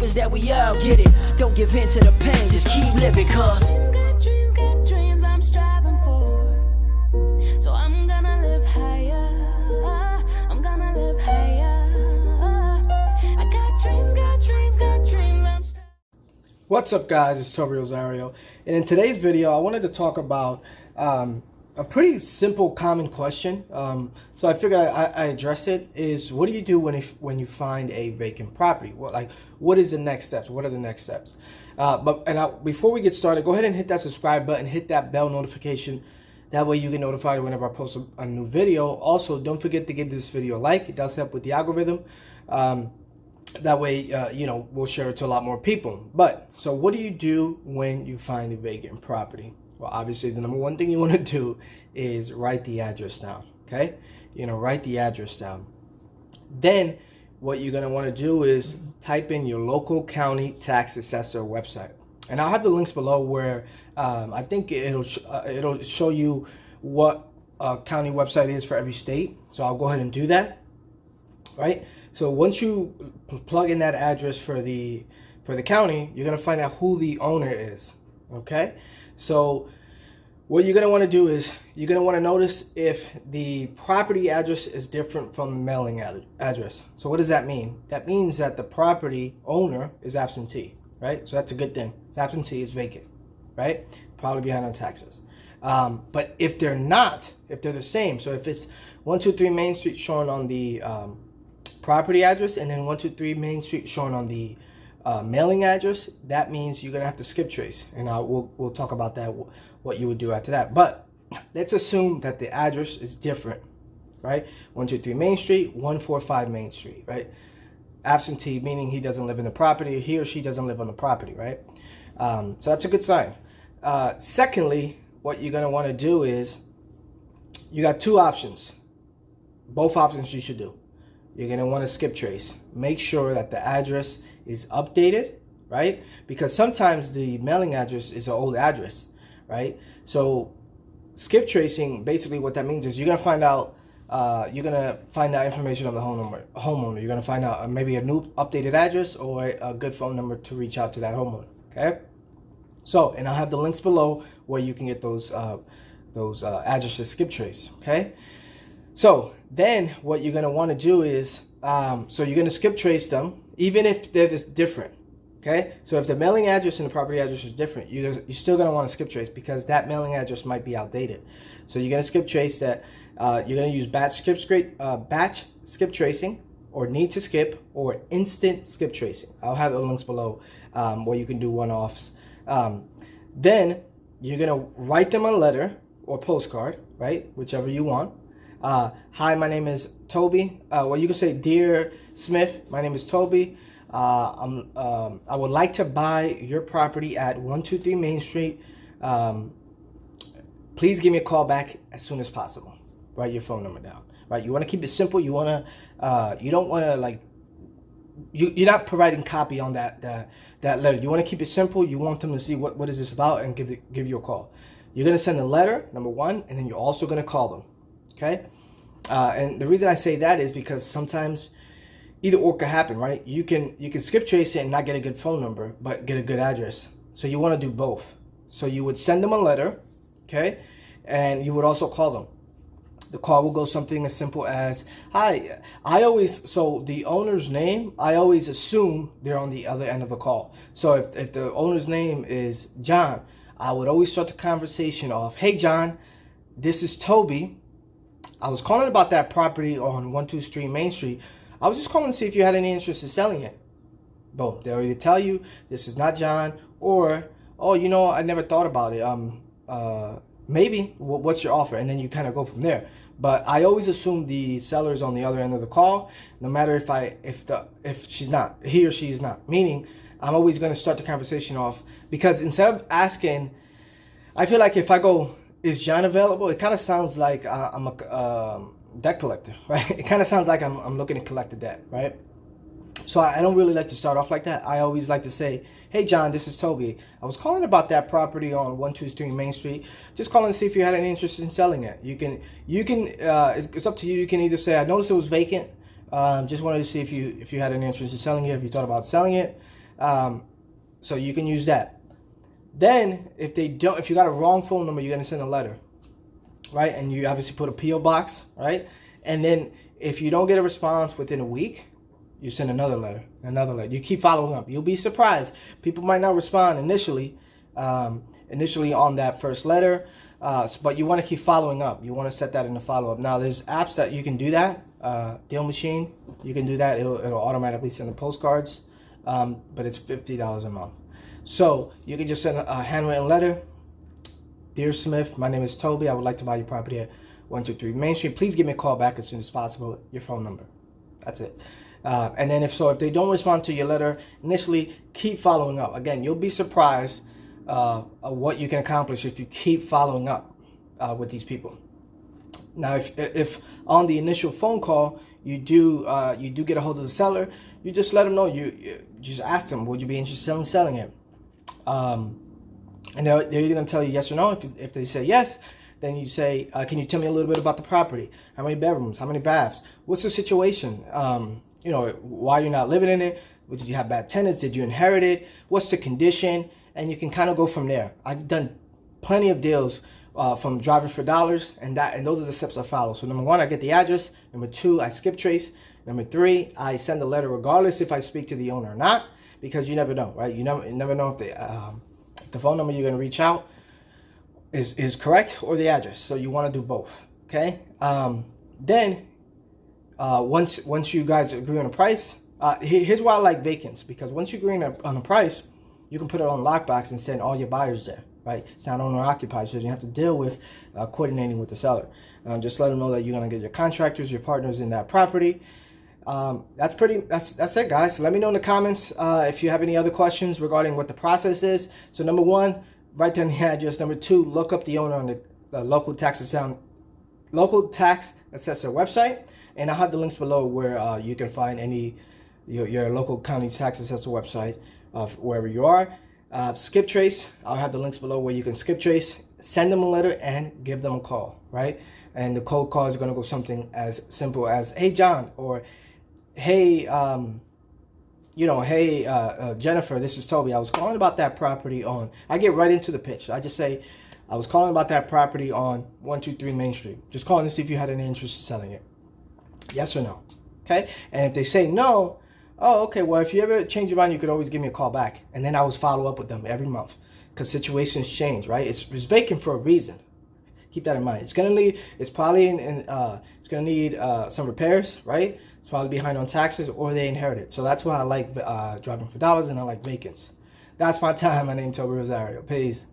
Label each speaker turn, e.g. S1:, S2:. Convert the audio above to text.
S1: is that we all get it. Don't give in to the pain, just keep living, cause
S2: got dreams I'm striving for. So I'm gonna live higher. I'm gonna live higher. I got dreams I'm striving.
S3: What's up, guys? It's Toby Rosario, and in today's video I wanted to talk about a pretty simple common question. So I figured I addressed it. Is what do you do when you find a vacant property? What is the next steps? What are the next steps? Before we get started, go ahead and hit that subscribe button, hit that bell notification. That way you get notified whenever I post a new video. Also, don't forget to give this video a like. It does help with the algorithm. That way, we'll share it to a lot more people. So what do you do when you find a vacant property? Well, obviously, the number one thing you want to do is write the address down, okay? Write the address down. Then what you're going to want to do is type in your local county tax assessor website. And I'll have the links below where I think it'll show you what county website is for every state. So I'll go ahead and do that, right? So once you plug in that address for the county, you're going to find out who the owner is, okay? So what you're going to want to do is you're going to want to notice if the property address is different from the mailing address. So what does that mean? That means that the property owner is absentee, right? So that's a good thing. It's absentee, it's vacant, right? Probably behind on taxes. But if they're not, if they're the same, so if it's 123 Main Street shown on the property address and then 123 Main Street shown on the mailing address, that means you're gonna have to skip trace, and we'll talk about that, what you would do after that. But let's assume that the address is different, right? 123 Main Street, 145 Main Street, right? Absentee meaning he doesn't live in the property, he or she doesn't live on the property, right? So that's a good sign. Secondly, what you're gonna want to do is you got two options. Both options you should do. You're going to want to skip trace. Make sure that the address is updated, right? Because sometimes the mailing address is an old address, right? So skip tracing, basically what that means is you're going to find out information of the homeowner. You're going to find out maybe a new updated address or a good phone number to reach out to that homeowner, okay? So, and I'll have the links below where you can get those addresses skip trace, okay? So then what you're going to want to do is, so you're going to skip trace them, even if they're different, okay? So if the mailing address and the property address is different, you're still going to want to skip trace because that mailing address might be outdated. So you're going to skip trace that. You're going to use batch skip tracing, or need to skip, or instant skip tracing. I'll have the links below where you can do one-offs. Then you're going to write them a letter or postcard, right? Whichever you want. Hi, my name is Toby. Well, you can say, Dear Smith, my name is Toby. I would like to buy your property at 123 Main Street. Please give me a call back as soon as possible. Write your phone number down. Right? You want to keep it simple. You want to. You don't want to you're not providing copy on that letter. You want to keep it simple. You want them to see what is this about and give you a call. You're gonna send a letter, number one, and then you're also gonna call them. Okay, and the reason I say that is because sometimes either or could happen, right? You can skip trace it and not get a good phone number, but get a good address. So you want to do both. So you would send them a letter, okay, and you would also call them. The call will go something as simple as, "Hi." So the owner's name, I always assume they're on the other end of the call. So if the owner's name is John, I would always start the conversation off, "Hey John, this is Toby. I was calling about that property on 123 Main Street. I was just calling to see if you had any interest in selling it." Boom. They'll either tell you this is not John, or, "Oh, I never thought about it. Maybe. What's your offer?" And then you kind of go from there. But I always assume the seller's on the other end of the call, no matter if she's not, he or she is not. Meaning, I'm always going to start the conversation off, because instead of asking, I feel like if I go, "Is John available?" it kind of sounds like I'm a debt collector, right? It kind of sounds like I'm looking to collect the debt, right? So I don't really like to start off like that. I always like to say, "Hey John, this is Toby. I was calling about that property on 123 Main Street. Just calling to see if you had any interest in selling it." You can. It's up to you. You can either say, "I noticed it was vacant. Just wanted to see if you had any interest in selling it. If you thought about selling it." So you can use that. Then if you got a wrong phone number, you're gonna send a letter, right? And you obviously put a PO box, right? And then if you don't get a response within a week, you send another letter. You keep following up. You'll be surprised. People might not respond initially on that first letter, but you want to keep following up. You want to set that in the follow-up. Now, there's apps that you can do that. Deal Machine, you can do that. It'll automatically send the postcards, but it's $50 a month. So you can just send a handwritten letter. Dear Smith, my name is Toby. I would like to buy your property at 123 Main Street. Please give me a call back as soon as possible. Your phone number. That's it. And then if they don't respond to your letter initially, keep following up. Again, you'll be surprised what you can accomplish if you keep following up with these people. Now, if on the initial phone call you do get a hold of the seller, you just let them know. You just ask them, would you be interested in selling it? And they're going to tell you yes or no. If they say yes, then you say, can you tell me a little bit about the property? How many bedrooms? How many baths? What's the situation? Why you're not living in it? Did you have bad tenants? Did you inherit it? What's the condition? And you can kind of go from there. I've done plenty of deals from driving for dollars, and those are the steps I follow. So number one, I get the address. Number two, I skip trace. Number three, I send a letter regardless if I speak to the owner or not, because you never know, right? You never know if the phone number you're going to reach out is correct or the address. So you want to do both, okay? Then once you guys agree on a price, here's why I like Vacants, because once you agree on a price, you can put it on lockbox and send all your buyers there, right? It's not owner occupied, so you don't have to deal with coordinating with the seller. Just let them know that you're gonna get your contractors, your partners in that property. That's it, guys. Let me know in the comments if you have any other questions regarding what the process is. So number one, write down the address. Number two, look up the owner on the local tax assessor website, and I'll have the links below where you can find your local county tax assessor website of wherever you are. Skip trace, I'll have the links below where you can skip trace, send them a letter, and give them a call, right? And the cold call is going to go something as simple as, hey John, or hey Jennifer, this is Toby. I was calling about that property on, I get right into the pitch. I just say, I was calling about that property on 123 Main Street. Just calling to see if you had any interest in selling it. Yes or no. Okay? And if they say no, oh, okay, well, if you ever change your mind, you could always give me a call back. And then I always follow up with them every month, because situations change, right? It's vacant for a reason. Keep that in mind. It's gonna need some repairs, right? It's probably behind on taxes, or they inherited. So that's why I like driving for dollars, and I like Vacants. That's my time. My name's Toby Rosario. Peace.